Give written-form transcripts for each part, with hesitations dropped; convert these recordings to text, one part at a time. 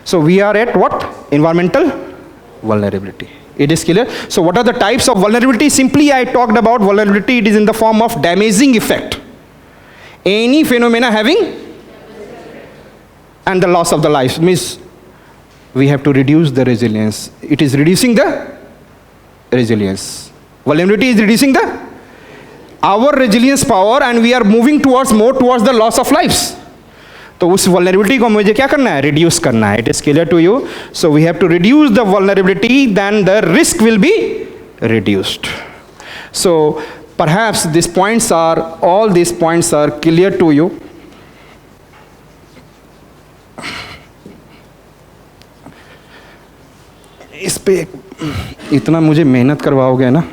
So we are at what? Environmental vulnerability. It is clear. So what are the types of vulnerability? Simply I talked about vulnerability. It is in the form of damaging effect. Any phenomena having and the loss of the life means we have to reduce the resilience. It is reducing the resilience. Vulnerability is reducing our resilience power and we are moving more towards the loss of lives. तो उस vulnerability को मुझे क्या करना है? Reduce करना है. It is clear to you. So we have to reduce the vulnerability, then the risk will be reduced. So perhaps all these points are clear to you. इस पे इतना मुझे मेहनत करवाओगे ना.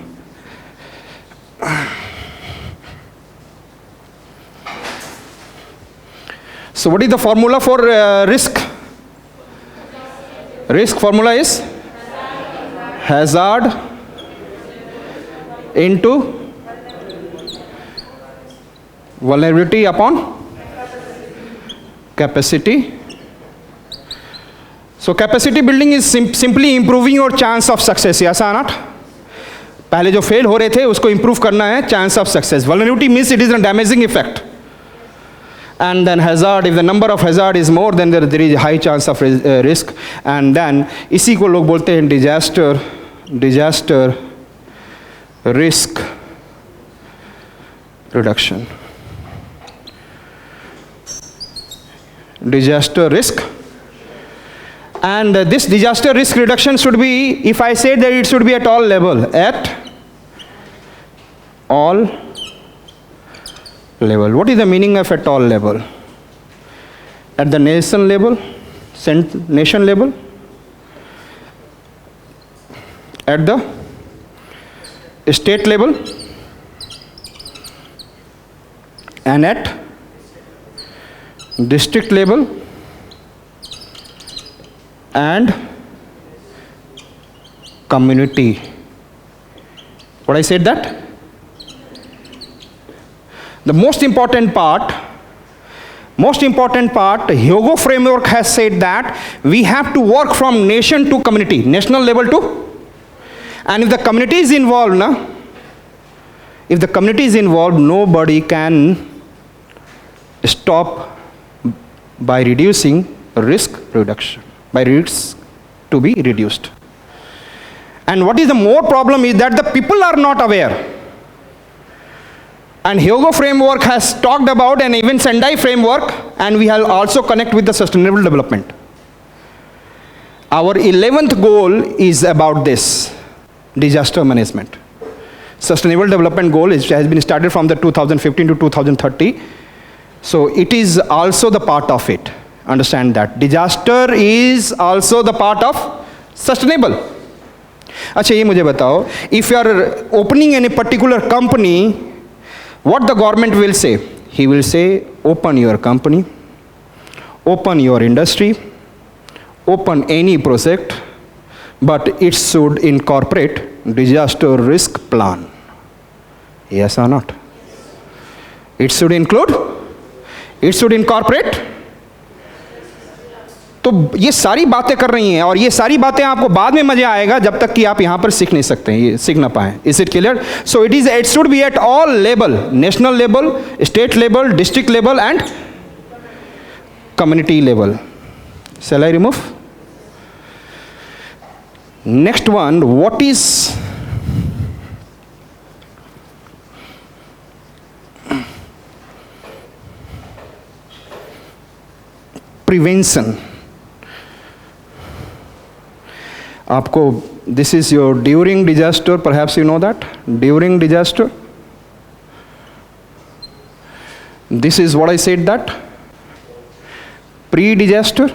So what is the formula for risk? Risk formula is hazard into vulnerability upon capacity. So capacity building is simply improving your chance of success. Yes or not? पहले जो fail हो रहे थे उसको improve करना है, chance of success. Vulnerability means it is a damaging effect. And then hazard, if the number of hazard is more, then there is a high chance of risk. And then इसी को लोग बोलते हैं disaster risk reduction. Disaster risk. And this disaster risk reduction should be, if I say that it should be at all level, What is the meaning of at all level? At the nation level, at the state level, and at district level, and community. What I said that? The most important part, Hyogo framework has said that we have to work from nation to community, national level to, and if the community is involved, nobody can stop by reducing risk reduction, by risks to be reduced. And what is the more problem is that the people are not aware. And Hyogo framework has talked about, and even Sendai framework, and we have also connect with the sustainable development. Our 11th goal is about this, disaster management. Sustainable development goal has been started from the 2015 to 2030. So it is also the part of it. Understand that. Disaster is also the part of sustainable. अच्छा ये मुझे बताओ, if you are opening any particular company, what the government will say? He will say, open your company, open your industry, open any project, but it should incorporate disaster risk plan. Yes or not? It should include, it should incorporate. तो ये सारी बातें कर रही हैं, और ये सारी बातें आपको बाद में मजा आएगा जब तक कि आप यहाँ पर सीख नहीं सकते हैं, ये सीख ना पाए. Is it clear? So it should be at all level, national level, state level, district level, and community level. Shall I remove? Next one, what is prevention? आपको, this is your during disaster, perhaps you know that, during disaster. This is what I said that, pre-disaster.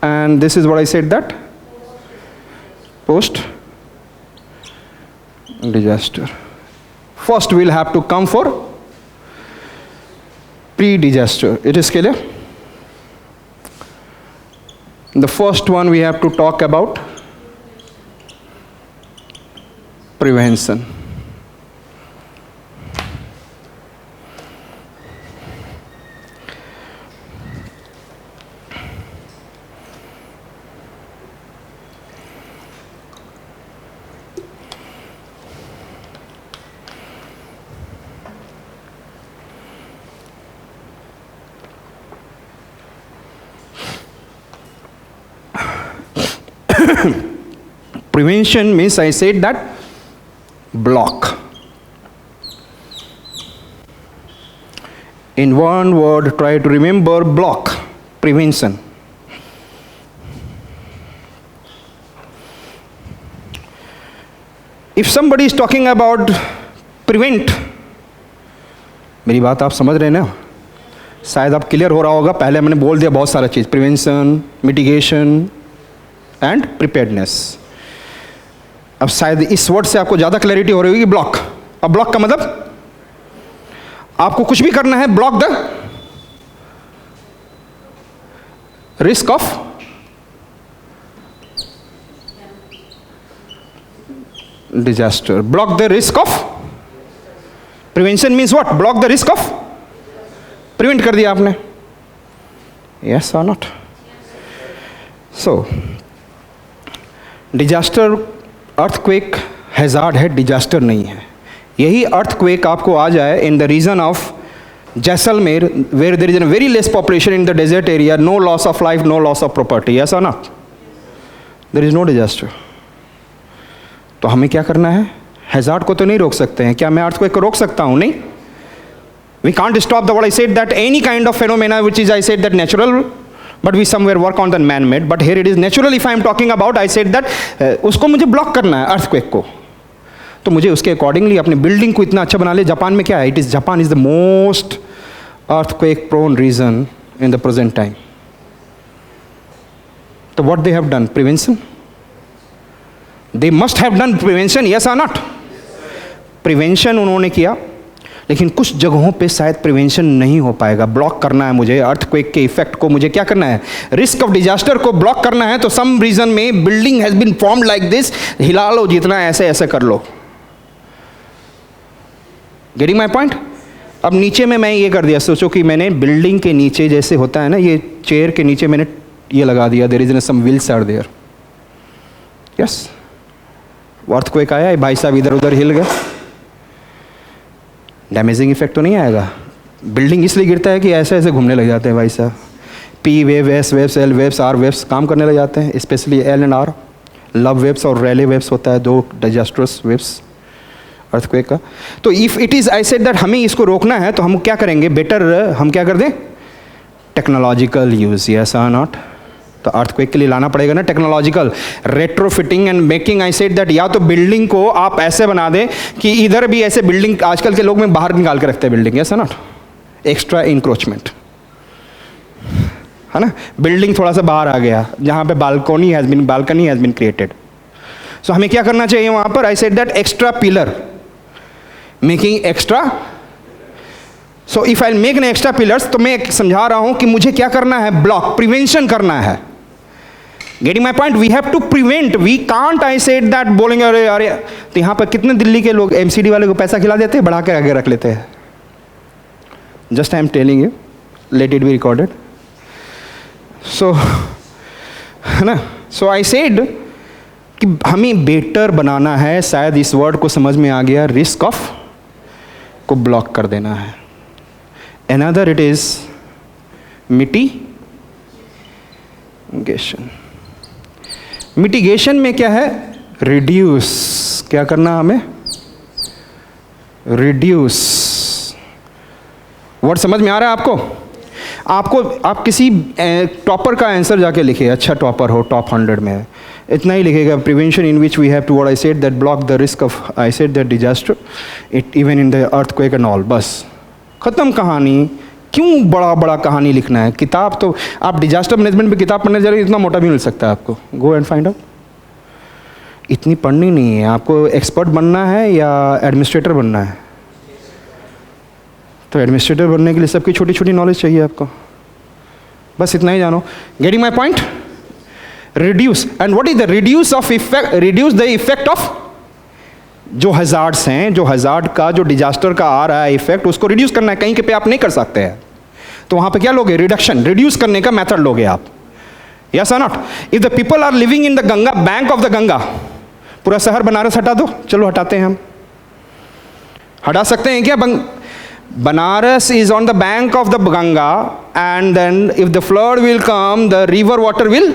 And this is what I said that, post-disaster. First we'll have to come for pre-disaster. It is clear? The first one we have to talk about prevention. Prevention means, I said that, block. In one word, try to remember block, prevention. If somebody is talking about prevent, मेरी बात आप समझ रहे हैं ना? शायद आप clear हो रहा होगा, पहले मैंने बोल दिया बहुत सारा चीज़, प्रिवेंशन, मिटिगेशन एंड प्रिपेयर्डनेस. अब शायद इस वर्ड से आपको ज़्यादा क्लैरिटी हो रही होगी. ब्लॉक. अब ब्लॉक का मतलब आपको कुछ भी करना है, block the risk of disaster. Block the risk of prevention means what? Block the risk of, prevent कर दिया आपने. यस और not? So disaster, earthquake hazard है, डिजास्टर नहीं है. यही अर्थक्वेक आपको आ जाए in the region of Jaisalmer, where there is a very less population in the desert area, no loss of life, no loss of property. Yes और not? There is no disaster. तो हमें क्या करना है? हैजार्ड को तो नहीं रोक सकते हैं. क्या मैं अर्थक्वेक को रोक सकता हूं? नहीं. We can't stop the what I said, that any kind of phenomena which is, I said, that natural, but we somewhere work on the man-made. But here it is natural. If I am talking about, I said that उसको मुझे block करना है, earthquake को. तो मुझे उसके accordingly अपने building को इतना अच्छा बना ले. जापान में क्या है? It is, Japan is the most earthquake prone region in the present time. तो what they have done? Prevention. They must have done prevention. Yes और नॉट? प्रिवेंशन उन्होंने किया, लेकिन कुछ जगहों पे शायद प्रिवेंशन नहीं हो पाएगा. ब्लॉक करना है मुझे अर्थक्वेक के इफेक्ट को, मुझे क्या करना है? रिस्क ऑफ डिजास्टर को ब्लॉक करना है. तो सम रीजन में building has been formed like this, हिला लो जितना, ऐसे ऐसे कर लो. Getting my point? अब नीचे में मैं ये कर दिया, सोचो कि मैंने बिल्डिंग के नीचे जैसे होता है ना, ये चेयर के नीचे मैंने ये लगा दिया, there is some wheels are there. Yes, earthquake आया, भाई साहब इधर उधर हिल गए, डैमेजिंग इफेक्ट तो नहीं आएगा. बिल्डिंग इसलिए गिरता है कि ऐसे ऐसे घूमने लग जाते हैं भाई साहब. P wave, S waves, L waves, R waves काम करने लग जाते हैं. Specially L and R, love waves और रैले वेव्स होता है, दो डिजास्टर्स वेव्स अर्थक्वेक का. तो if it is, I said that, हमें इसको रोकना है तो हम क्या करेंगे? बेटर हम क्या कर दें? Technological use. यस और नॉट? तो अर्थक्वेक के लिए लाना पड़ेगा ना technological retrofitting and making. I said that, या तो बिल्डिंग को आप ऐसे बना दें कि इधर भी ऐसे बिल्डिंग, आजकल के लोग में बाहर निकाल के रखते हैं building. Yes not? Extra encroachment है ना, बिल्डिंग थोड़ा सा बाहर आ गया, जहाँ पे बालकनी हैज बीन क्रिएटेड. सो हमें क्या करना चाहिए वहाँ पर? आई said that extra pillar, making extra. So if I make an extra pillars, तो मैं समझा रहा हूँ कि मुझे क्या करना है? ब्लॉक, प्रिवेंशन करना है. Getting my point? We have to prevent. We can't, I said that, बोलेंगे अरे अरे. तो यहाँ पर कितने दिल्ली के लोग एमसीडी वाले को पैसा खिला देते हैं, बढ़ा के आगे रख लेते हैं. Just I am telling you, let it be recorded. So है ना, सो आई सेड कि हमें बेटर बनाना है. शायद इस वर्ड को समझ में आ गया. रिस्क ऑफ को ब्लॉक कर देना है. Another it is mitigation. Mitigation में क्या है? रिड्यूस. क्या करना हमें? रिड्यूस. वर्ड समझ में आ रहा है आपको? आप किसी टॉपर का आंसर जाके लिखिए, अच्छा टॉपर हो, टॉप 100 में है, इतना ही लिखेगा. Prevention in which we have to, what I said that, block the risk of, I said that, disaster, it even in the earthquake and all. बस खत्म कहानी. क्यों बड़ा बड़ा कहानी लिखना है? किताब तो आप डिजास्टर मैनेजमेंट पे किताब पढ़ने जा रहे हैं, इतना मोटा भी मिल सकता है आपको. Go and find out. इतनी पढ़नी नहीं है आपको. एक्सपर्ट बनना है या एडमिनिस्ट्रेटर बनना है? तो एडमिनिस्ट्रेटर बनने के लिए सबकी छोटी छोटी नॉलेज चाहिए आपको. बस इतना ही जानो. Getting my point? Reduce. And what is the reduce of effect? Reduce the effect of जो हजार्ड्स हैं, जो हजार्ड का, जो डिजास्टर का आ रहा है इफेक्ट, उसको रिड्यूस करना है. कहीं के पे आप नहीं कर सकते हैं, तो वहां पे क्या लोगे? रिडक्शन, रिड्यूस करने का मेथड लोगे आप. यस और not? If the people are living in the Ganga, bank of the Ganga, पूरा शहर बनारस हटा दो. चलो हटाते हैं हम. हटा सकते हैं क्या? Banaras is on the bank of the Ganga, and then if the flood will come, the river water will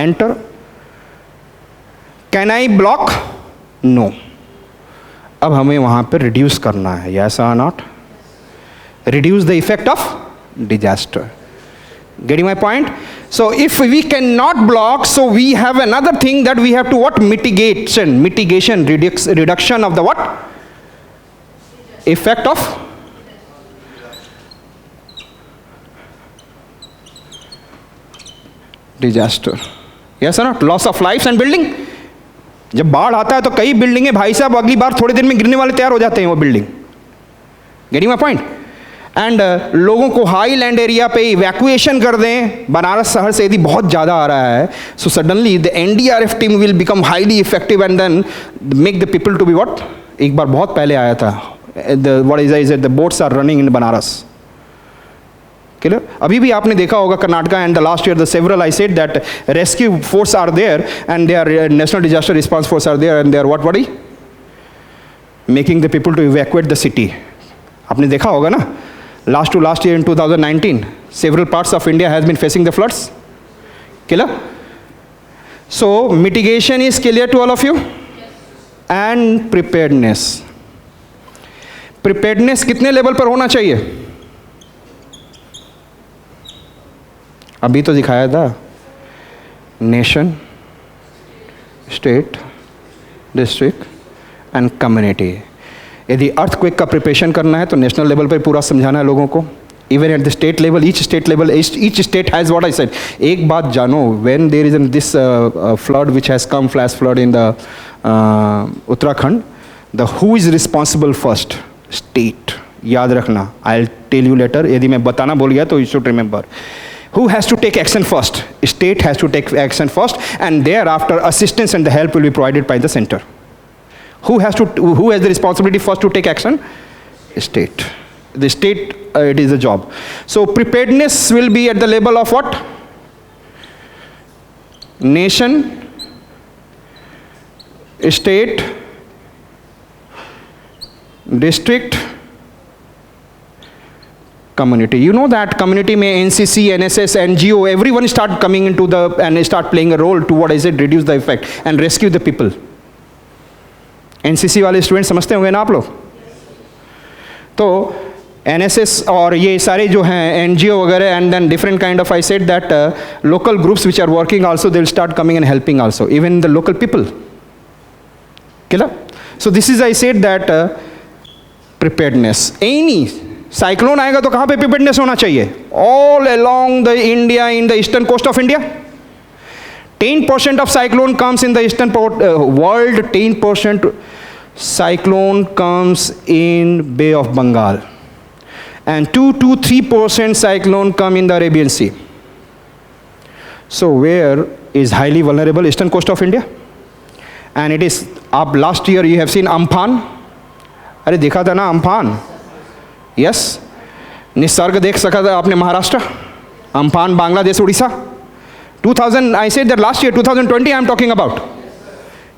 enter. Can I block? No. अब हमें वहां पर रिड्यूस करना है. यस और not? Reduce the effect of disaster. Getting my point? So if we cannot block, so we have another thing that we have to what? Mitigation, reduction of the what? Effect of disaster. Yes or not? Loss of lives and building. जब बाढ़ आता है तो कई बिल्डिंगें भाई साहब अगली बार थोड़े दिन में गिरने वाले तैयार हो जाते हैं वो building. Getting my point? And लोगों को हाई लैंड एरिया पे इवैक्यूएशन कर दें. बनारस शहर से यदि बहुत ज़्यादा आ रहा है, so suddenly the NDRF team will become highly effective and then make the people to be what. एक बार बहुत पहले आया था, what is the boats are running in Banaras. Clear? अभी भी आपने देखा होगा Karnataka and the last year the several I said that rescue force are there and they are national disaster response force are there and they are what making the people to evacuate the city. आपने देखा होगा ना. Last year in 2019, several parts of India has been facing the floods. Clear? So mitigation is clear to all of you? Yes. And preparedness. Preparedness कितने level पर होना चाहिए? अभी तो दिखाया था. Nation, state, district and community. यदि earthquake का प्रिपरेशन करना है तो नेशनल लेवल पर पूरा समझाना है लोगों को. Even at the state level, each state has what I said. एक बात जानो, when there is this flood which has come, flash flood in the Uttarakhand, the who is responsible first? State. याद रखना, I will tell you later. यदि मैं बताना भूल गया तो you should remember. Who has to take action first? State has to take action first, and thereafter assistance and the help will be provided by the center. Who has the responsibility first to take action? State. The state, it is a job. So preparedness will be at the level of what? Nation, state, district, community. You know that community may NCC, NSS, NGO, everyone start coming into and start playing a role to reduce the effect and rescue the people. NCC वाले student समझते होंगे ना आप लोग. तो NSS और ये सारे जो हैं एनजीओ वगैरह and then different kind of, I said that local groups which are working also, they will start coming and helping also, even the local people. Clear? So this is, I said that preparedness. Any cyclone आएगा तो कहाँ पे preparedness होना चाहिए? All along the India, in the eastern coast of India. 10% of cyclone comes in the eastern world. 10% cyclone comes in Bay of Bengal, and 2 to 3% cyclone come in the Arabian Sea. So where is highly vulnerable? Eastern coast of India. And it is up. Last year you have seen Amphan. अरे देखा था ना Amphan? Yes. Nisarga देख सका था आपने Maharashtra, Amphan, Bangladesh, Orissa. 2000, I said that last year, 2020 I am talking about.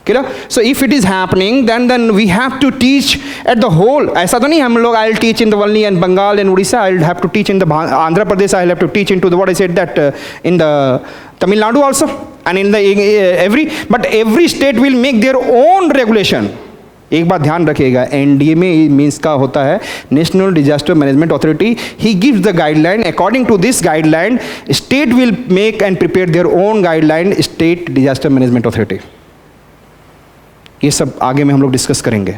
Clear? So if it is happening, then we have to teach at the whole. ऐसा तो नहीं हम लोग I'll teach in the only and Bengal and Odisha. I'll have to teach in the Andhra Pradesh. I'll have to teach into the what I said that in the Tamil Nadu also, and in the but every state will make their own regulation. एक बात ध्यान रखिएगा, NDMA means का होता है national disaster management authority. He gives the guideline. According to this guideline state will make and prepare their own guideline, state disaster management authority. ये सब आगे में हम लोग डिस्कस करेंगे.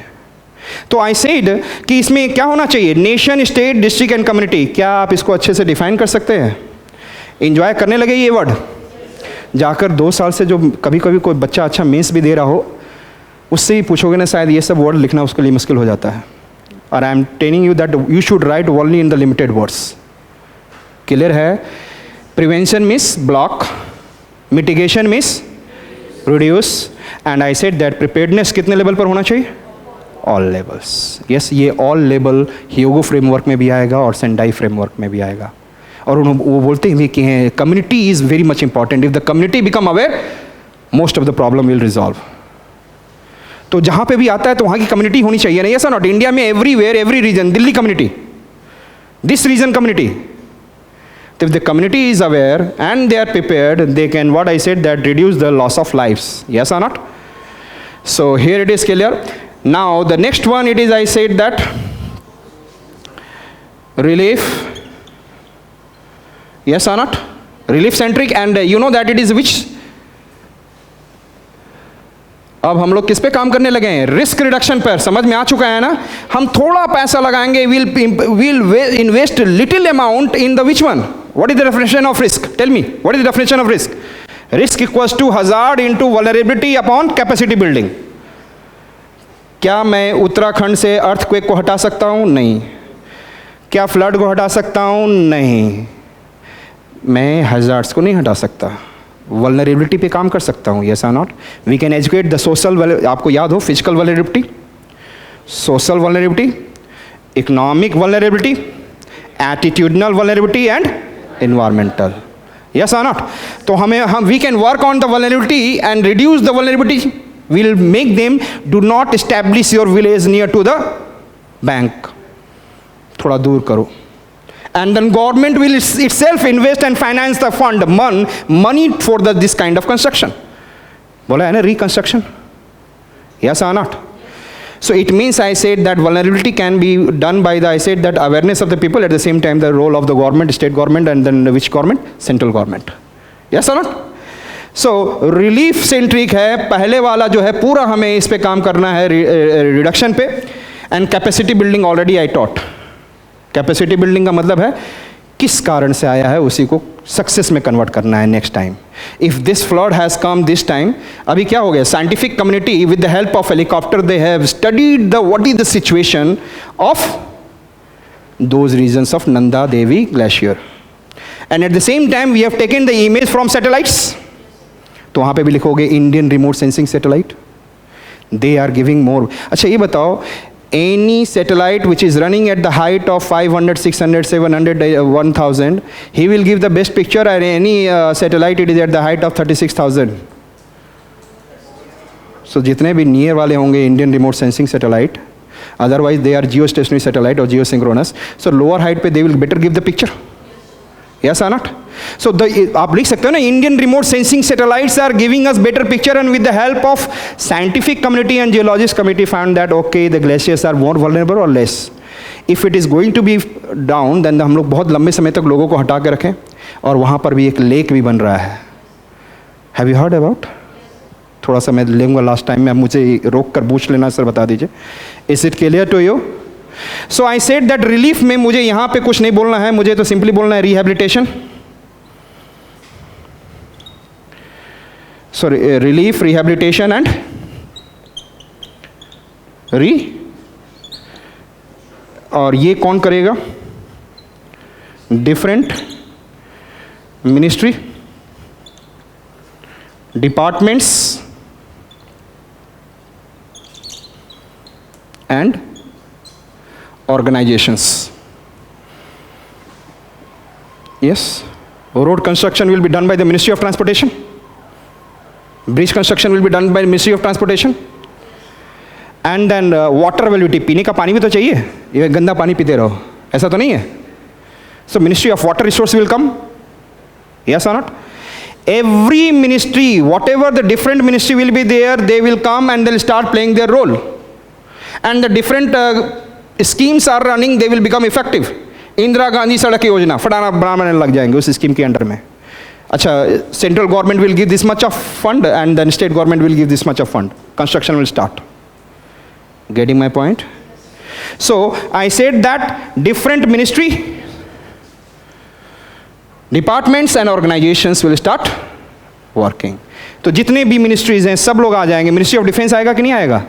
तो आई सेड कि इसमें क्या होना चाहिए? Nation, state, district and community. क्या आप इसको अच्छे से डिफाइन कर सकते हैं? इंजॉय करने लगे ये वर्ड? जाकर 2 साल से जो कभी कभी कोई बच्चा अच्छा मेंस भी दे रहा हो, उससे ही पूछोगे ना, शायद ये सब वर्ड लिखना उसके लिए मुश्किल हो जाता है. और I am telling you that you should write only in the limited words. Clear है? Prevention means block, mitigation means reduce, and I said that preparedness कितने लेवल पर होना चाहिए? All levels. यस, ये ऑल लेवल ह्यूगो फ्रेमवर्क में भी आएगा और सेंडाई फ्रेमवर्क में भी आएगा. और वो बोलते हैं कि community is very much important. If the community become aware, most of the problem will resolve. तो जहाँ पे भी आता है तो वहाँ की कम्युनिटी होनी चाहिए ना. ऐसा नॉट इंडिया में everywhere, every region, Delhi community, this region community. If the community is aware and they are prepared, they can, what I said, that reduce the loss of lives. Yes or not? So here it is clear. Now the next one, it is, I said that relief, yes or not, relief centric, and you know that it is which, अब हम लोग किस पे काम करने लगे हैं, risk reduction पर, समझ में आ चुका है ना, हम थोड़ा पैसा लगाएंगे, we'll invest little amount in the which one, what is the definition of risk, tell me, what is the definition of risk? Risk equals to hazard into vulnerability upon capacity building. क्या मैं उत्तराखंड से earthquake को हटा सकता हूँ? नहीं। क्या flood को हटा सकता हूँ? नहीं। मैं हजार्ड्स को नहीं हटा सकता, वल्नरेबिलिटी पे काम कर सकता हूँ, यस और not. We can educate the social, आपको याद हो, physical vulnerability, social vulnerability, economic vulnerability, attitudinal vulnerability and environmental, yes और नॉट। तो हम we can work on the vulnerability and reduce the vulnerability, we'll make them do not establish your village near to the bank, थोड़ा दूर करो, and then government will itself invest and finance the fund money for this kind of construction. बोला है ना, reconstruction, yes or not? So it means, I said that vulnerability can be done by the, I said that awareness of the people, at the same time the role of the government, state government, and then which government, central government, yes or not? So relief centric है, पहले वाला जो है पूरा हमें इस पे काम करना है, रिडक्शन पे, and capacity building already I taught. Capacity building का मतलब है किस कारण से आया है उसी को सक्सेस में कन्वर्ट करना है next time. If this flood has come this time, अभी क्या हो गया, scientific community with the help of helicopter they have studied the what is the situation of those regions of Nanda Devi glacier, and at the same time we have taken the image from satellites. तो वहाँ पे भी लिखोगे Indian remote sensing satellite, they are giving more. अच्छा ये बताओ, any satellite which is running at the height of 500, 600, 700, 1000, he will give the best picture, and any satellite it is at the height of 36,000। So जितने भी near वाले होंगे Indian remote sensing satellite, otherwise they are geo stationary satellite और geo synchronous, so lower height पे they will better give the picture, yes or not? So आप लिख सकते हो ना, Indian remote sensing satellites are giving us better picture, and with the help of scientific community and geologist committee found that okay, the glaciers are more vulnerable or less. If it is going to be down, then हम लोग बहुत लंबे समय तक लोगों को हटा के रखें, और वहाँ पर भी एक लेक भी बन रहा है। Have you heard about? थोड़ा सा मैं लेंगे लास्ट टाइम में, आप मुझे रोक कर पूछ लेना, सर बता दीजिए। Is it clear to you? So I said that relief में मुझे यहाँ पे कुछ नहीं बोलना है, मुझे तो सिंपली बोलना है rehabilitation. So relief, rehabilitation and और ये कौन करेगा? Different ministry, departments and organizations. Yes, road construction will be done by the Ministry of Transportation, bridge construction will be done by the Ministry of Transportation, and then water availability, पीने का पानी भी तो चाहिए, ये गंदा पानी पीते रहो ऐसा तो नहीं है। So Ministry of Water Resources will come, yes or not? Every ministry, whatever the different ministry will be there, they will come and they'll start playing their role, and the different schemes are running, they will become effective. Indira Gandhi सड़क योजना फटाना बनाने लग जाएंगे उस scheme के under में। अच्छा, central government will give this much of fund and then state government will give this much of fund, construction will start. Getting my point? So I said that different ministry, departments and organisations will start working. तो जितने भी ministries हैं सब लोग आ जाएंगे। Ministry of defence आएगा कि नहीं आएगा?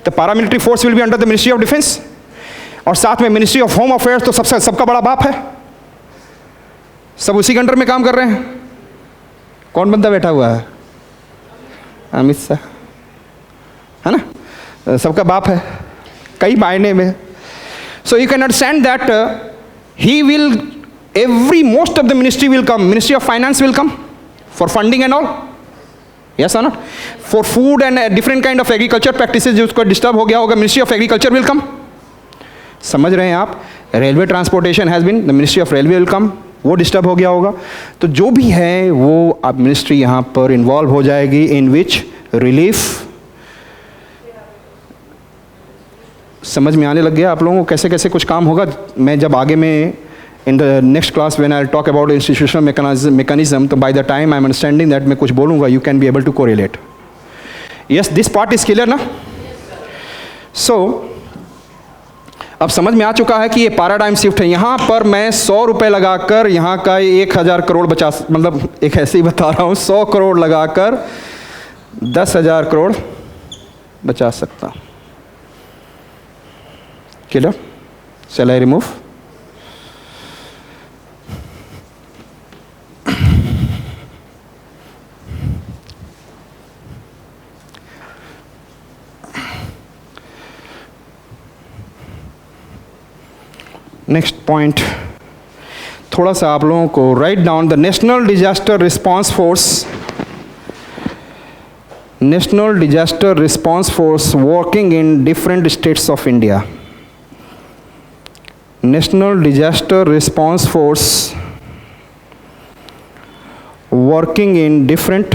The paramilitary force will be under the ministry of defence, और साथ में मिनिस्ट्री ऑफ होम अफेयर्स तो सबका बड़ा बाप है, सब उसी के अंडर में काम कर रहे हैं। कौन बंदा बैठा हुआ है? अमित शाह, है ना, सबका बाप है कई मायने में। So you can understand that he will, every most of the ministry will come, ministry of finance will come for funding and all, yes और not? For food and different kind of agriculture practices जो उसको disturb हो गया होगा, ministry of agriculture will come. समझ रहे हैं आप? Railway transportation has been, the ministry of railway will come, वो डिस्टर्ब हो गया होगा। तो जो भी है वो अब मिनिस्ट्री यहाँ पर इन्वॉल्व हो जाएगी, इन विच रिलीफ, समझ में आने लग गया आप लोगों को कैसे कैसे कुछ काम होगा? मैं जब आगे में in the next class when I talk about institutional mechanism, तो by the time I am understanding that मैं कुछ बोलूँगा, you can be able to correlate. Yes, this part is clear ना? सो अब समझ में आ चुका है कि ये पैराडाइम शिफ्ट है. यहाँ पर मैं 100 रुपये लगाकर यहाँ का 1000 करोड़ बचा, मतलब एक ऐसे ही बता रहा हूँ, 100 करोड़ लगाकर 10,000 करोड़ बचा सकता. Clear? Shall I remove? Next point, थोड़ा सा आप लोगों को write down the national disaster response force. National disaster response force working in different states of India. National disaster response force working in different,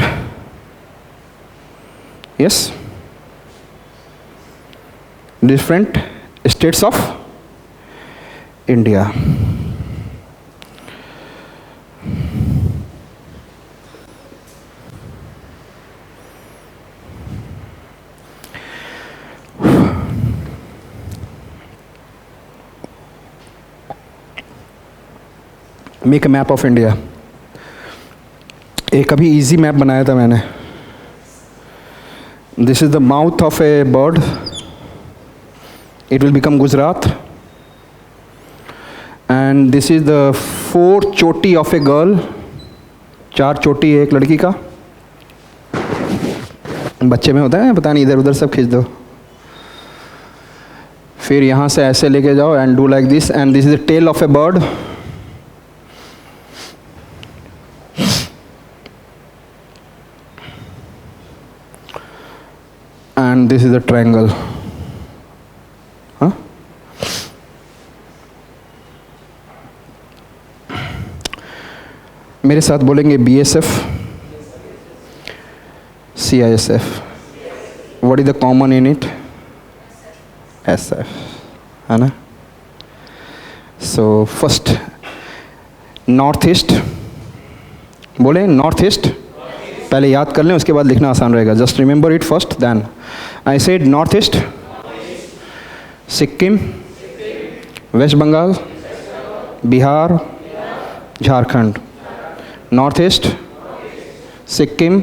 yes, different states of India. Make a map of India. एक अभी easy map बनाया था मैंने. This is the mouth of a bird. It will become Gujarat. And this is the 4 चोटी of a girl. 4 चोटी है एक लड़की का. बच्चे में होता है, पता नहीं, इधर उधर सब खींच दो. फिर यहाँ से ऐसे लेके जाओ and do like this, and this is the tail of a bird. And this is the triangle. मेरे साथ बोलेंगे BSF, CISF. What is the common in it? SF, है ना? So first, north east. बोले नॉर्थ ईस्ट, पहले याद कर लें, उसके बाद लिखना आसान रहेगा. Just remember it first, then I said north east, Sikkim, West Bengal, Bihar, Jharkhand. North east, Sikkim,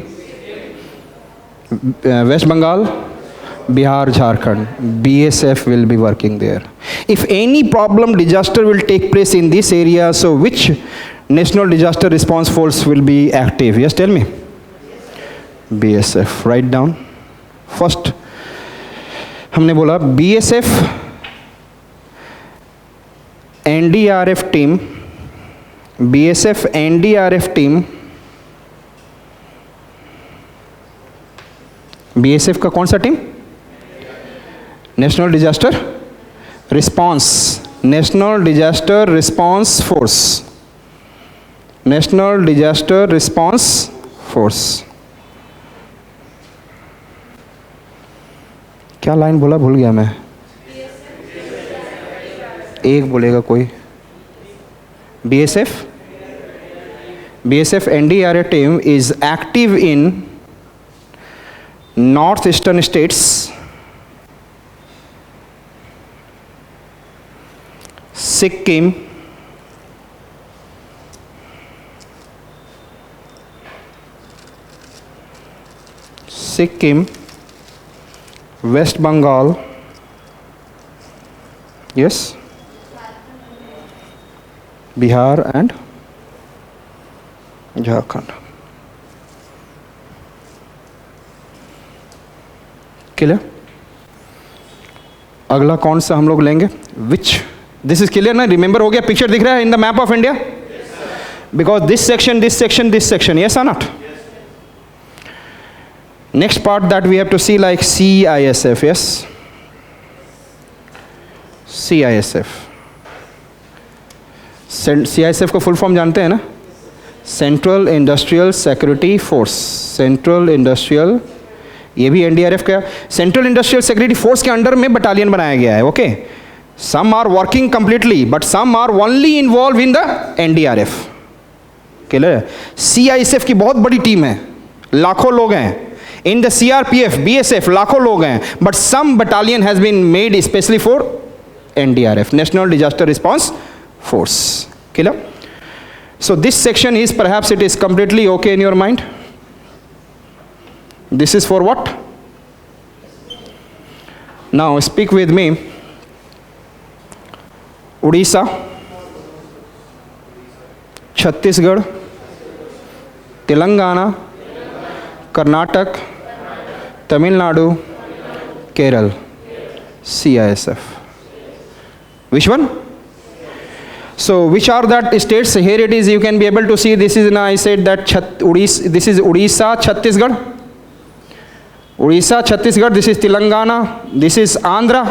West Bengal, Bihar, Jharkhand. BSF will be working there. If any problem, disaster will take place in this area, so which National Disaster Response Force will be active? Yes, tell me. BSF. Write down. First, हमने बोला BSF NDRF team. BSF NDRF team. BSF का कौन सा team? National disaster response. National disaster response force. National disaster response force. क्या line बोला, भूल गया मैं. एक बोलेगा कोई. BSF NDRF team is active in northeastern states, Sikkim, West Bengal, yes, Bihar and Jharkhand. Clear? अगला कौन सा हम लोग लेंगे? विच, दिस इज क्लियर ना? रिमेंबर हो गया? पिक्चर दिख रहा है in the map of India? Because this section, this section, this section, yes और not? Next part that we have to see, like CISF, yes, CISF. CISF को full form जानते हैं ना? Central industrial security force. Central industrial ये भी NDRF का central industrial secretary force के under में बटालियन बनाया गया है. Okay, some are working completely but some are only involve in the NDRF. Clear. CISF की बहुत बड़ी टीम है, लाखों लोग हैं. इन द सीआरपीएफ, बीएसएफ लाखों लोग हैं, but some battalion has been made specially for NDRF, national disaster response force. Clear. So this section is perhaps it is completely okay in your mind. This is for what? Now speak with me. Odisha, Chhattisgarh, Telangana, Karnataka, Tamil Nadu, Kerala, CISF. Which one? So which are that states? Here it is, you can be able to see. This is, I said that this is Odisha, Chhattisgarh. Odisha, Chhattisgarh, this is Telangana, this is Andhra,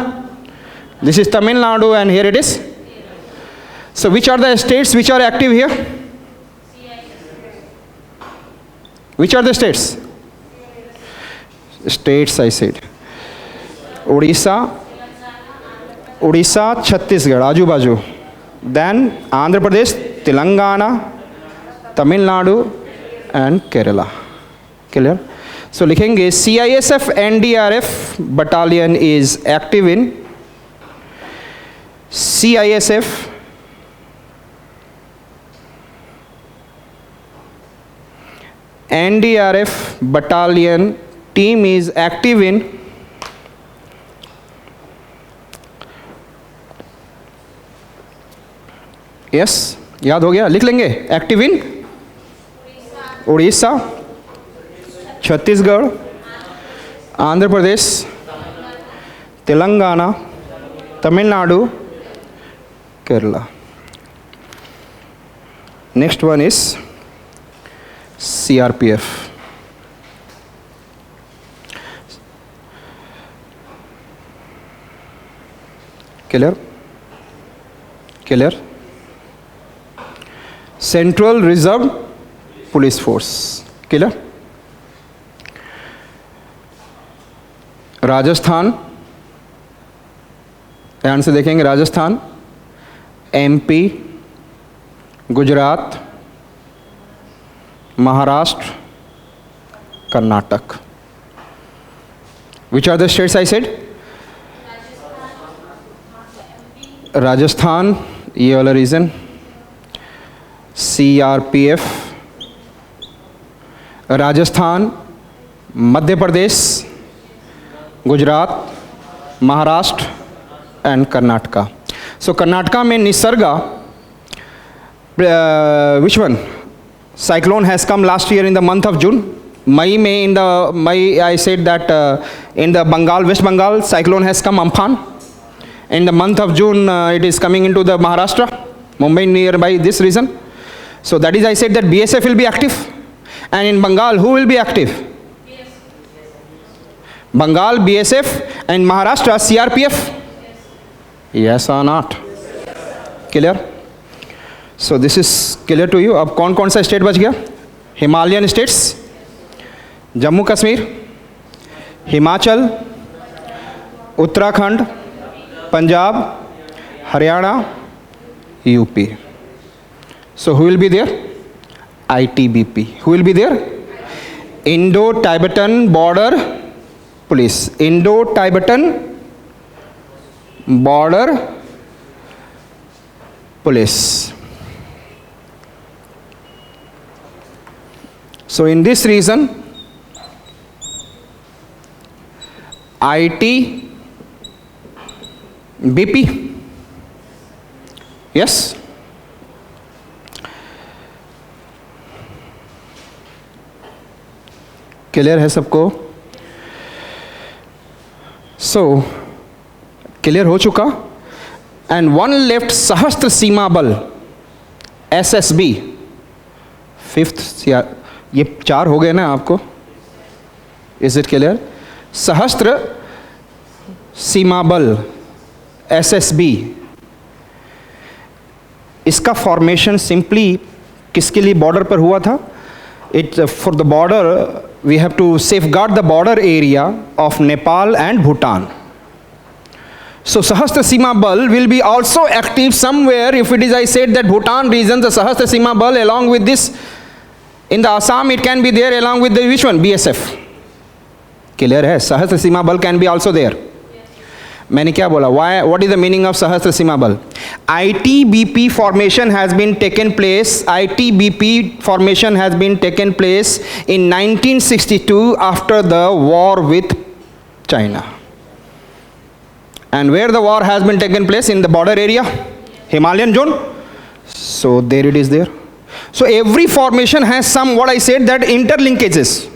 this is Tamil Nadu, and here it is. So which are the states which are active here? Which are the states? States I said. Odisha, Chhattisgarh, Aju Baju. Then Andhra Pradesh, Telangana, Tamil Nadu and Kerala. Clear? So लिखेंगे CISF NDRF battalion is active in CISF NDRF battalion team is active in yes याद हो गया, लिख लेंगे. Active in Odisha, Chhattisgarh, Andhra Pradesh, Telangana, Tamil Nadu, Kerala. Next one is CRPF. Clear. Clear. Central reserve police force. Clear. Rajasthan, ध्यान से देखेंगे, Rajasthan, MP, Gujarat, Maharashtra, Karnataka. Which are the states I said? Rajasthan, ये वाला region, CRPF, Rajasthan, Madhya Pradesh, Gujarat, Maharashtra and Karnataka. So Karnataka में Nisarga, which one? Cyclone has come last year in the month of June. May में in the May I said that in the Bengal, West Bengal, cyclone has come Amphan. In the month of June it is coming into the Maharashtra, Mumbai nearby, this region. So that is I said that BSF will be active. And in Bengal, who will be active? Bengal, BSF, and Maharashtra, CRPF. Yes or not? Clear? So this is clear to you. अब कौन कौन सा state बच गया? Himalayan states, Jammu Kashmir, Himachal, Uttarakhand, Punjab, Haryana, UP. So who will be there? ITBP. Who will be there? Indo-Tibetan Border Police. Indo-Tibetan Border Police. So in this region, ITBP. Yes. Clear है सबको? So clear हो चुका. एंड वन लेफ्ट, सहस्त्र सीमा बल, SSB, fifth. ये 4 हो गए ना आपको? Is it clear? सहस्त्र सीमा बल, SSB, इसका फॉर्मेशन सिंपली किसके लिए बॉर्डर पर हुआ था? It for the border we have to safeguard the border area of Nepal and Bhutan. So Sahastra Seema Bal will be also active somewhere. If it is, I said that Bhutan region, the Sahastra Seema Bal along with this, in the Assam it can be there along with the which one? BSF. Clear है? Sahastra Seema Bal can be also there. मैंने क्या बोला? Why? What is the meaning of Sahastra Seema Bal? ITBP formation has been taken place. ITBP formation has been taken place in 1962 after the war with China. And where the war has been taken place? In the border area, Himalayan zone. So there it is there. So every formation has some, what I said, that interlinkages.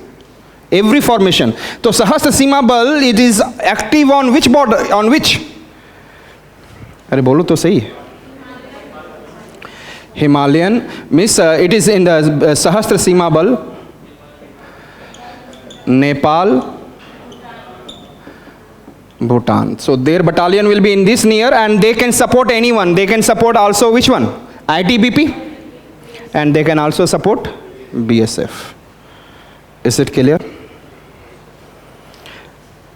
Every formation. So Sahastra Seema Bal, it is active on which border? On which? अरे बोलो तो सही. Himalayan means it is in the Sahastra Seema Bal, Nepal, Bhutan. So their battalion will be in this near, and they can support anyone. They can support also which one? ITBP, and they can also support BSF. Is it clear?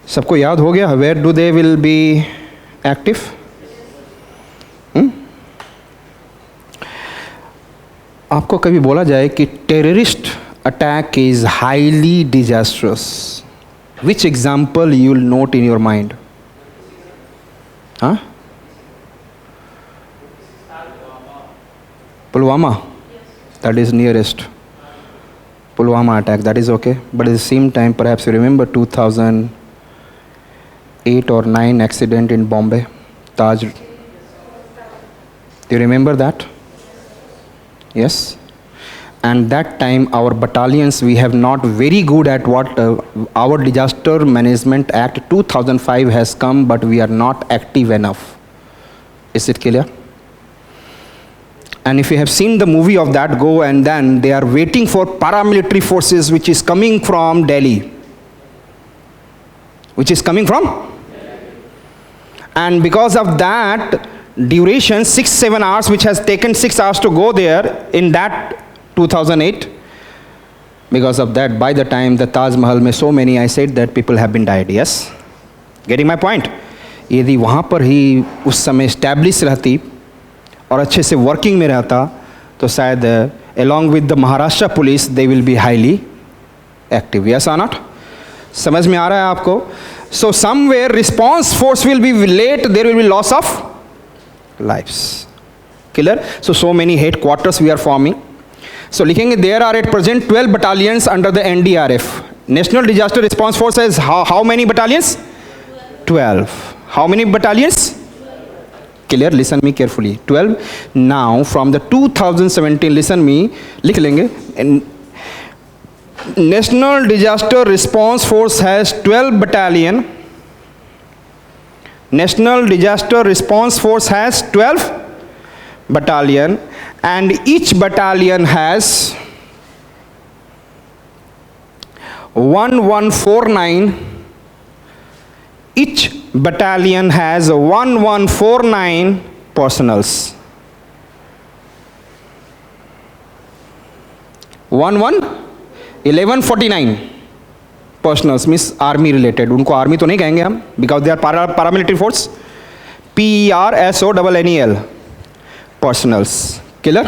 सबको याद हो गया? Where do they will be active? आपको कभी बोला जाए कि terrorist attack is highly disastrous, which example you will note in your mind? Huh? Pulwama. That is nearest. Pulwama attack, that is okay. But at the same time, perhaps you remember 2008 or 9 accident in Bombay, Taj. Do you remember that? Yes. And that time our battalions, we have not very good at what our Disaster Management Act 2005 has come, but we are not active enough. Is it clear? And if you have seen the movie of that Go, and then they are waiting for paramilitary forces which is coming from Delhi. Which is coming from? And because of that duration, 6-7 hours, which has taken 6 hours to go there in that 2008, because of that, by the time the Taj Mahal में so many, I said that people have been died. Yes? Getting my point? यदि वहाँ पर ही उस समय establish रहती और अच्छे से working में रहता, तो शायद along with the Maharashtra police, they will be highly active. Yes or not? समझ में आ रहा है आपको? So somewhere response force will be late, there will be loss of lives. Clear? So many headquarters we are forming. So लिखेंगे there are at present 12 battalions under the NDRF. National Disaster Response Force has how many battalions? 12. How many battalions? Clear? Listen me carefully. 12. Now from the 2017, listen me, लिख लेंगे. National Disaster Response Force has 12 battalion. National Disaster Response Force has 12 battalion, and each battalion has 1149. Each battalion has 1149 personnels. 1149 personnels means army related. उनको army तो नहीं कहेंगे हम, because they are paramilitary force. PERSONNEL personnels. Clear?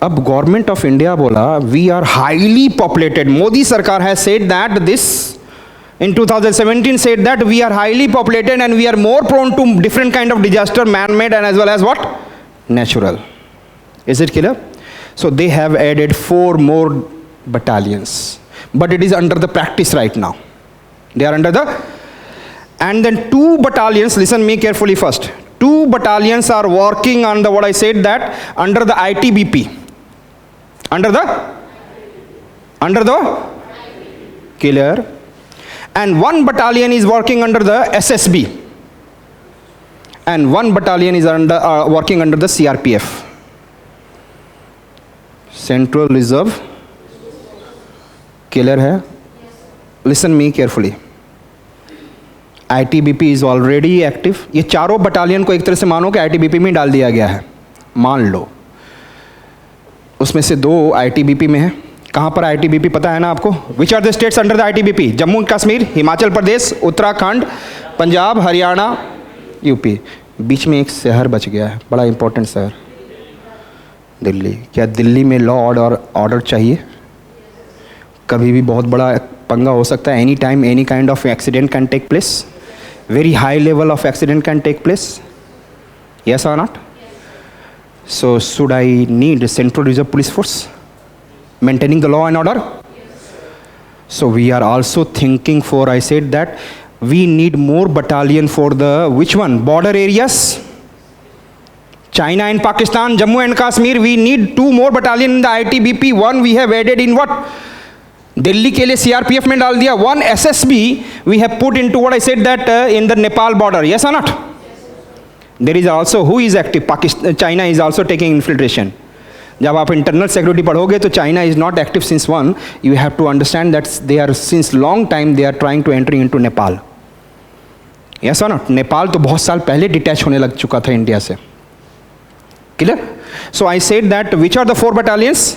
अब government of India बोला we are highly populated. Modi सरकार has said that this in 2017 said that we are highly populated and we are more prone to different kind of disaster, man-made and as well as what? Natural. Is it clear? So they have added 4 more battalions, but it is under the practice right now. They are under the, and then 2 battalions, listen me carefully first. 2 battalions are working on the, what I said that, under the ITBP. Under the clear. And 1 battalion is working under the SSB. And 1 battalion is under, working under the CRPF. Central Reserve. Clear hai? Listen me carefully. ITBP is already active. ये चारों battalion को एक तरह से मानो कि ITBP में डाल दिया गया है. मान लो उसमें से 2 ITBP में है। कहाँ पर ITBP पता है ना आपको? Which are the states under the ITBP? Jammu and Kashmir, Himachal Pradesh, Uttarakhand, Punjab, Haryana, UP. बीच में एक शहर बच गया है, बड़ा इंपॉर्टेंट शहर, दिल्ली। क्या दिल्ली में लॉ ऑर्डर चाहिए? कभी भी बहुत बड़ा पंगा हो सकता है। Any time any kind of accident can take place, very high level of accident can take place, yes or not? So should I need Central Reserve Police Force maintaining the law and order? So we are also thinking for, I said that we need more battalion for the which one? Border areas, China and Pakistan, Jammu and Kashmir. We need 2 more battalion in the ITBP. 1 we have added in what? Delhi के लिए CRPF में डाल दिया। 1 SSB we have put into what I said that in the Nepal border. Yes or not? There is also who is active? Pakistan, China is also taking infiltration. जब आप internal security पढ़ोगे तो China is not active since 1. You have to understand that they are since long time they are trying to enter into Nepal. Yes और not? Nepal तो बहुत साल पहले detach होने लग चुका था इंडिया से. Clear? So I said that which are the 4 battalions?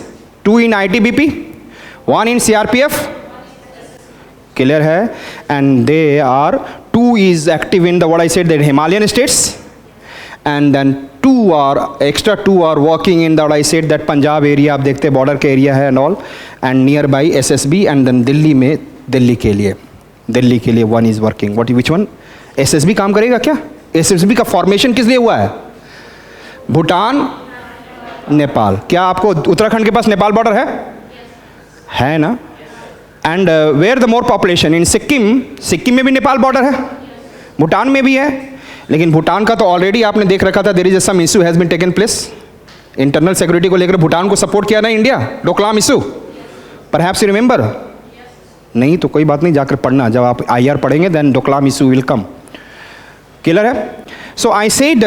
2 in ITBP, 1 in CRPF. Clear है? And they are 2 is active in the what I said that Himalayan states, and then 2 are working in the what I said that Punjab area, आप देखते हैं border के area है and all, and near by SSB, and then Delhi में दिल्ली के लिए 1 is working. What which one? SSB काम करेगा क्या? SSB का फॉर्मेशन किस लिए हुआ है? भूटान, नेपाल. क्या आपको उत्तराखंड के पास नेपाल बॉर्डर है ना? And where the more population? In Sikkim में भी नेपाल बॉर्डर है, भूटान में भी है. लेकिन भूटान का तो ऑलरेडी आपने देख रखा था, there is some issue has been taken place. Internal security को लेकर भूटान को सपोर्ट किया ना India, Doklam issue, perhaps you remember? नहीं तो कोई बात नहीं, जाकर पढ़ना. जब आप IR पढ़ेंगे then Doklam issue will come. Clear है? So I said